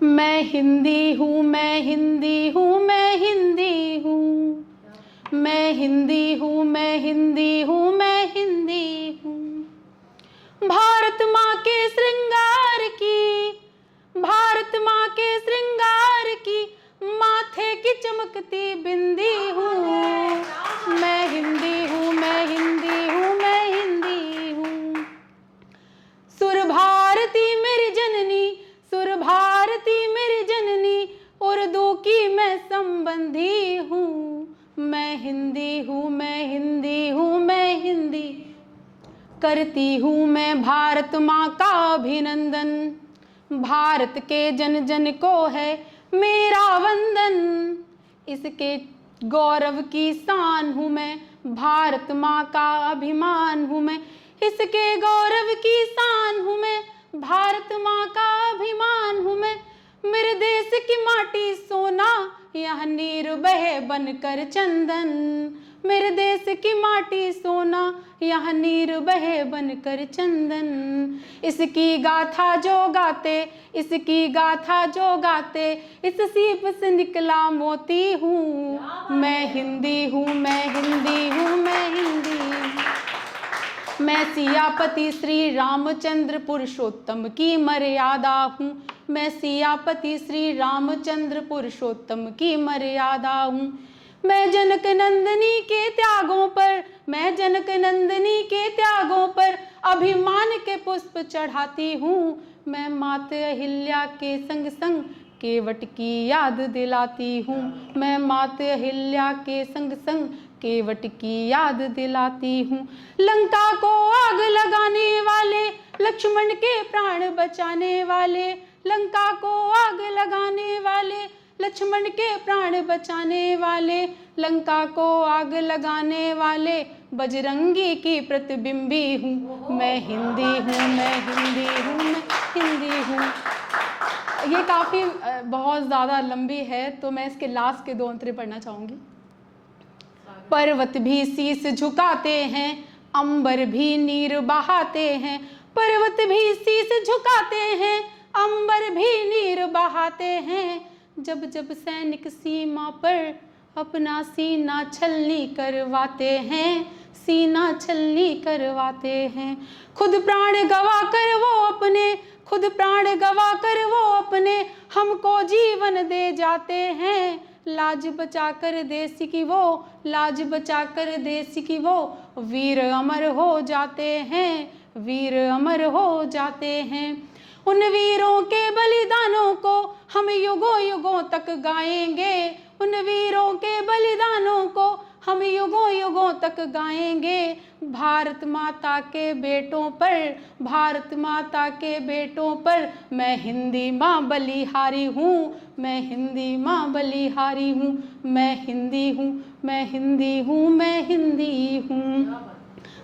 मैं हिंदी हूँ, मैं हिंदी हूँ, मैं हिंदी हूँ, मैं हिंदी हूँ, मैं हिंदी हूँ, मैं हिंदी हूँ। भारत माँ के श्रृंगार की, भारत माँ के श्रृंगार की, माथे की चमकती बिंदी हूँ। मैं हिंदी हूँ, मैं हिंदी हूँ, मैं हिंदी हूँ। सुर भारती मेरी जननी, सुर भारती मेरी जननी, उर्दू की मैं संबंधी हूँ। मैं हिंदी हूँ, मैं हिंदी हूँ, मैं हिंदी करती हूँ मैं भारत माँ का अभिनंदन। भारत के जन जन को है मेरा वंदन, इसके गौरव की शान हूँ मैं, भारत माँ का अभिमान हूँ मैं, इसके गौरव की शान हूँ मैं, भारत माँ का अभिमान हूँ मैं। मेरे देश की माटी सोना, यहाँ नीर बहे बनकर चंदन। मेरे देश की माटी सोना, यहाँ नीर बहे बनकर चंदन। इसकी गाथा जो गाते, इसकी गाथा जो गाते, इस सीप से निकला मोती हूँ। मैं हिंदी हूँ, मैं हिंदी हूँ, मैं हिंदी हूँ। मैं सियापति श्री रामचंद्र पुरुषोत्तम की मर्यादा हूँ। मैं सियापति श्री रामचंद्र पुरुषोत्तम की मर्यादा हूँ। मैं जनक नंदिनी के त्यागों पर, मैं जनक नंदिनी के त्यागों पर अभिमान के पुष्प चढ़ाती हूँ। मैं माता अहिल्या के संग संग केवट की याद दिलाती हूँ। मैं माता अहिल्या के संग संग केवट की याद दिलाती हूँ। लंका को आग लगाने वाले, लक्ष्मण के प्राण बचाने वाले, लंका को आग लगाने वाले, लक्ष्मण के प्राण बचाने वाले, लंका को आग लगाने वाले बजरंगी की प्रतिबिंबी हूँ। मैं हिंदी हूँ, मैं हिंदी हूँ, मैं हिंदी हूँ। ये काफ़ी बहुत ज़्यादा लंबी है, तो मैं इसके लास्ट के 2 अंतरे पढ़ना चाहूँगी। पर्वत भी शीश झुकाते हैं, अंबर भी नीर बहाते हैं। पर्वत भी शीश झुकाते हैं, अंबर भी नीर बहाते हैं। जब जब सैनिक सीमा पर अपना सीना छलनी करवाते हैं, सीना छलनी करवाते हैं। खुद प्राण गवा कर वो अपने, खुद प्राण गवा कर वो अपने हमको जीवन दे जाते हैं। लाज बचा कर देश की वो, लाज बचा कर देश की वो वीर अमर हो जाते हैं, वीर अमर हो जाते हैं। उन वीरों के बलिदानों को हम युगों युगों तक गाएंगे, उन वीरों के बलिदानों को हम युगों युगों तक गाएंगे। भारत माता के बेटों पर, भारत माता के बेटों पर मैं हिंदी माँ बलिहारी हूँ। मैं हिंदी माँ बलिहारी हूँ। मैं हिंदी हूँ, मैं हिंदी हूँ, मैं हिंदी हूँ।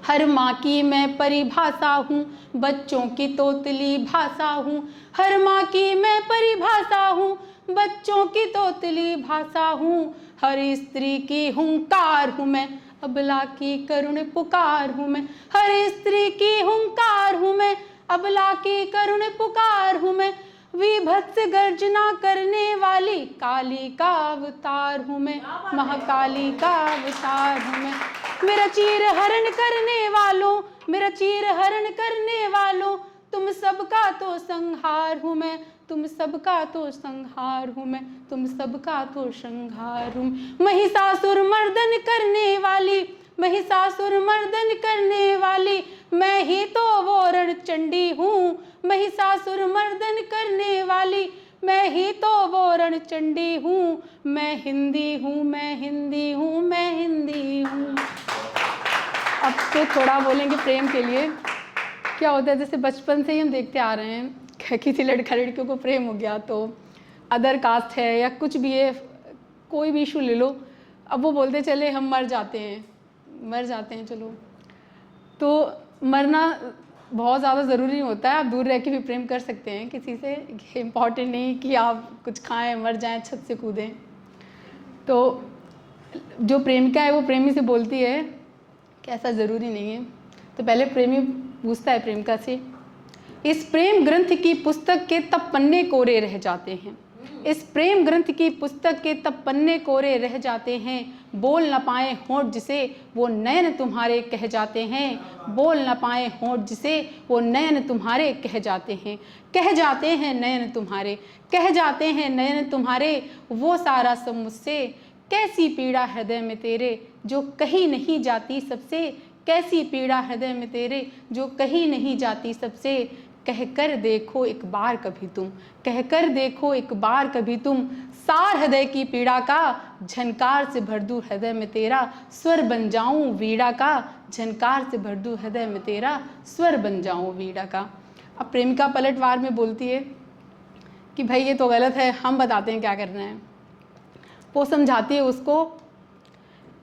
हर माँ की मैं परिभाषा हूँ, बच्चों की तोतली भाषा हूँ। हर माँ की मैं परिभाषा हूँ, बच्चों की तोतली भाषा हूँ। हर स्त्री की हुंकार हूँ मैं, अबला की करुण पुकार हूँ मैं। हर स्त्री की हुंकार हूँ मैं, अबला की करुण पुकार हूँ मैं। विभत्स गर्जना करने वाली काली का अवतार हूँ मैं, महाकाली का अवतार हूँ मैं। मेरा चीर हरण करने वालों, मेरा चीर हरण करने वालों, तुम सबका तो संहार हूँ मैं, तुम सबका तो संहार हूँ मैं, तुम सबका तो संहार हूँ। महिषासुर मर्दन करने वाली, महिषासुर मर्दन करने वाली मैं ही तो वो रणचंडी हूँ। महिषासुर मर्दन करने वाली मैं ही तो वो रणचंडी हूँ। मैं हिंदी हूँ, मैं हिंदी हूँ, मैं हिंदी हूँ। अब तो थोड़ा बोलेंगे प्रेम के लिए। क्या होता है, जैसे बचपन से ही हम देखते आ रहे हैं, किसी लड़का लड़कियों को प्रेम हो गया तो अदर कास्ट है या कुछ भी है, कोई भी इशू ले लो, अब वो बोलते चले हम मर जाते हैं, मर जाते हैं। चलो, तो मरना बहुत ज़्यादा ज़रूरी नहीं होता है, आप दूर रह के भी प्रेम कर सकते हैं किसी से। इम्पॉर्टेंट नहीं कि आप कुछ खाएं, मर जाएं, छत से कूदें। तो जो प्रेमिका है वो प्रेमी से बोलती है कि ऐसा ज़रूरी नहीं है। तो पहले प्रेमी पूछता है प्रेमिका से, इस प्रेम ग्रंथ की पुस्तक के तब पन्ने कोरे रह जाते हैं, इस प्रेम ग्रंथ की पुस्तक के तब पन्ने कोरे रह जाते हैं। बोल न पाए होंठ जिसे वो नयन तुम्हारे कह जाते हैं, बोल न पाए होंठ जिसे वो नयन तुम्हारे कह जाते हैं। कह जाते हैं नयन तुम्हारे, कह जाते हैं नयन तुम्हारे, वो सारा सब मुझसे। कैसी पीड़ा हृदय में तेरे जो कहीं नहीं जाती सबसे, कैसी पीड़ा हृदय में तेरे जो कहीं नहीं जाती सबसे। कह कर देखो एक बार कभी तुम, कह कर देखो एक बार कभी तुम, सार हृदय की पीड़ा का झनकार से भर दूं हृदय में तेरा, स्वर बन जाऊं वीणा का, झनकार से भर दूं हृदय में तेरा, स्वर बन जाऊं वीणा का। अब प्रेमिका पलटवार में बोलती है कि भाई ये तो गलत है, हम बताते हैं क्या करना है। वो समझाती है उसको,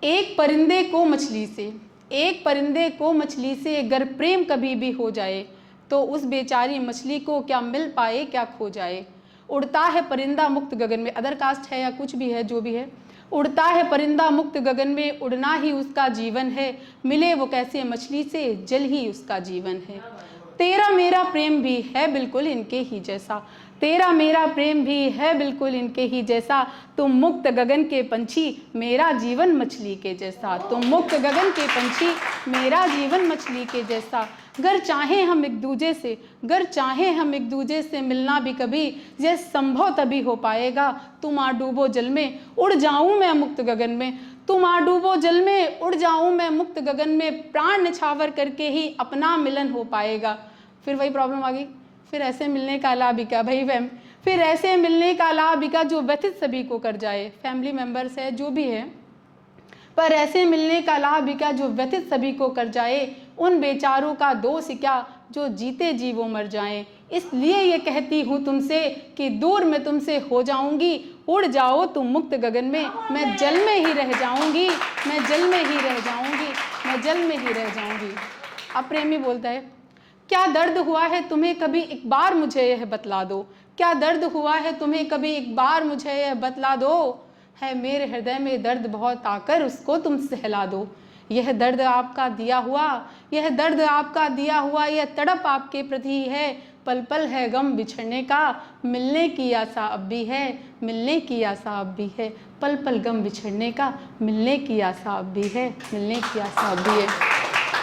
एक परिंदे को मछली से, एक परिंदे को मछली से अगर प्रेम कभी भी हो जाए तो उस बेचारी मछली को क्या मिल पाए क्या खो जाए। उड़ता है परिंदा मुक्त गगन में, अदर कास्ट है या कुछ भी है जो भी है, उड़ता है परिंदा मुक्त गगन में, उड़ना ही उसका जीवन है, मिले वो कैसे मछली से, जल ही उसका जीवन है। तेरा मेरा प्रेम भी है बिल्कुल इनके ही जैसा, तेरा मेरा प्रेम भी है बिल्कुल इनके ही जैसा, तुम मुक्त गगन के पंछी मेरा जीवन मछली के जैसा, तुम मुक्त गगन के पंछी मेरा जीवन मछली के जैसा। गर चाहे हम एक दूजे से, गर चाहे हम एक दूजे से मिलना भी कभी, यह संभव तभी हो पाएगा, तुम आ डूबो जल में उड़ जाऊं मैं मुक्त गगन में, तुम आ डूबो जल में उड़ जाऊं मैं मुक्त गगन में, प्राण निछावर करके ही अपना मिलन हो पाएगा। फिर वही प्रॉब्लम आ गई, फिर ऐसे मिलने का लाभ भी क्या भाई फैम, फिर ऐसे मिलने का लाभ भी क्या जो व्यथित सभी को कर जाए, फैमिली मेंबर्स है जो भी है, पर ऐसे मिलने का लाभ भी क्या जो व्यथित सभी को कर जाए, उन बेचारों का दोष क्या जो जीते जी वो मर जाएं। इसलिए ये कहती हूँ तुमसे कि दूर मैं तुमसे हो जाऊंगी, उड़ जाओ तुम मुक्त गगन में, मैं जल में ही रह जाऊंगी, मैं जल में ही रह जाऊंगी, मैं जल में ही रह जाऊंगी। अब प्रेमी बोलता है, क्या दर्द हुआ है तुम्हें कभी एक बार मुझे यह बतला दो, क्या दर्द हुआ है तुम्हें कभी एक बार मुझे यह बतला दो, है मेरे हृदय में दर्द बहुत आकर उसको तुम सहला दो। यह दर्द आपका दिया हुआ, यह दर्द आपका दिया हुआ, यह तड़प आपके प्रति है, पल पल है गम बिछड़ने का, मिलने की आशा अब भी है, मिलने की आशा अब भी है, पल पल गम बिछड़ने का, मिलने की आशा अब भी है, मिलने की आशा अब भी है।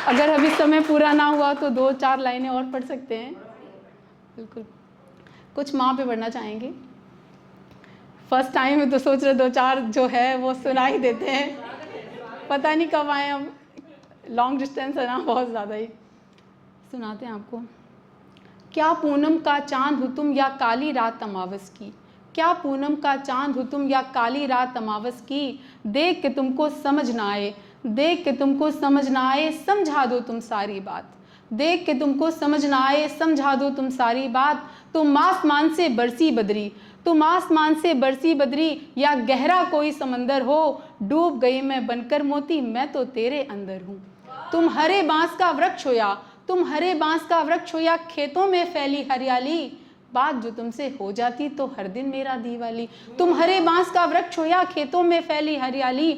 अगर अभी समय पूरा ना हुआ तो 2-4 लाइनें और पढ़ सकते हैं। बिल्कुल, कुछ माँ पे पढ़ना चाहेंगे? फर्स्ट टाइम है तो सोच रहे 2-4 जो है वो सुना ही देते हैं, पता नहीं कब आए, हम लॉन्ग डिस्टेंस है ना बहुत ज़्यादा ही, सुनाते हैं आपको। क्या पूनम का चांद हो तुम या काली रात अमावस की, क्या पूनम का चांद हो तुम या काली रात अमावस की, देख के तुमको समझ ना आए, देख के तुमको समझ ना आए, समझा दो तुम सारी बात, देख के तुमको समझ ना आए, समझा दो तुम सारी बात। तुम आसमान से बरसी बदरी, तुम आसमान से बरसी बदरी, या गहरा कोई समंदर हो, डूब गई मैं बनकर मोती, मैं तो तेरे अंदर हूँ। तुम हरे बांस का वृक्ष हो या, तुम हरे बांस का वृक्ष हो या खेतों में फैली हरियाली, बात जो तुमसे हो जाती तो हर दिन मेरा दीवाली। तुम हरे बांस का वृक्ष हो या खेतों में फैली हरियाली,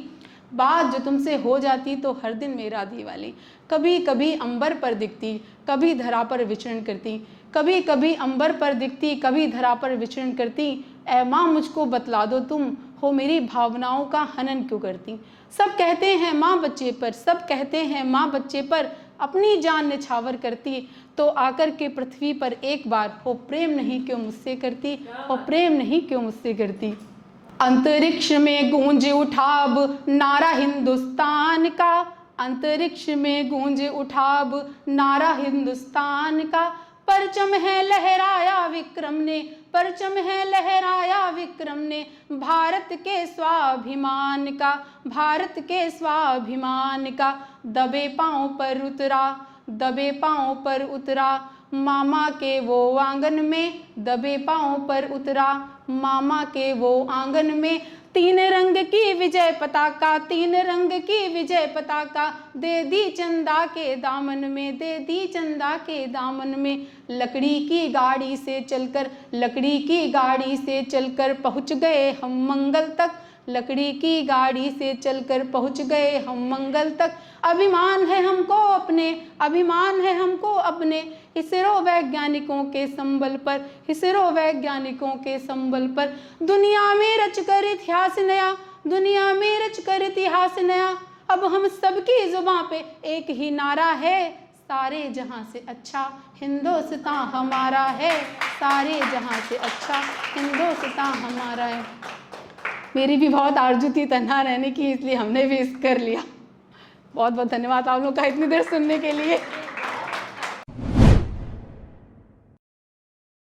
बात जो तुमसे हो जाती तो हर दिन मेरा दीवाली। कभी कभी अंबर पर दिखती, कभी धरा पर विचरण करती, कभी कभी अंबर पर दिखती, कभी धरा पर विचरण करती, ऐ माँ मुझको बतला दो तुम हो मेरी भावनाओं का हनन क्यों करती। सब कहते हैं माँ बच्चे पर, सब कहते हैं माँ बच्चे पर, अपनी जान निछावर करती, तो आकर के पृथ्वी पर एक बार हो प्रेम नहीं क्यों मुझसे करती, हो प्रेम नहीं क्यों मुझसे करती। अंतरिक्ष में गूंज उठा अब नारा हिंदुस्तान का, अंतरिक्ष में गूंज उठा अब नारा हिंदुस्तान का, परचम है लहराया विक्रम ने, परचम है लहराया विक्रम ने, भारत के स्वाभिमान का, भारत के स्वाभिमान का। दबे पांव पर उतरा, दबे पांव पर उतरा, मामा के वो आंगन में, दबे पांव पर उतरा, मामा के वो आंगन में। तीन रंग की विजय पताका, तीन रंग की विजय पताका, दे दी चंदा के दामन में, दे दी चंदा के दामन में। लकड़ी की गाड़ी से चलकर, लकड़ी की गाड़ी से चलकर पहुँच गए हम मंगल तक, लकड़ी की गाड़ी से चलकर पहुंच गए हम मंगल तक। अभिमान है हमको अपने, अभिमान है हमको अपने, इसरो वैज्ञानिकों के संबल पर, इसरो वैज्ञानिकों के संबल पर। दुनिया में रच कर इतिहास नया, दुनिया में रच कर इतिहास नया। अब हम सबकी जुबां पे एक ही नारा है, सारे जहां से अच्छा हिंदुस्तान हमारा है, सारे जहां से अच्छा हिंदुस्तान हमारा है। मेरी भी बहुत आरज़ू थी तन्हा रहने की, इसलिए हमने भी इस कर लिया। बहुत बहुत धन्यवाद आप लोग का इतनी देर सुनने के लिए।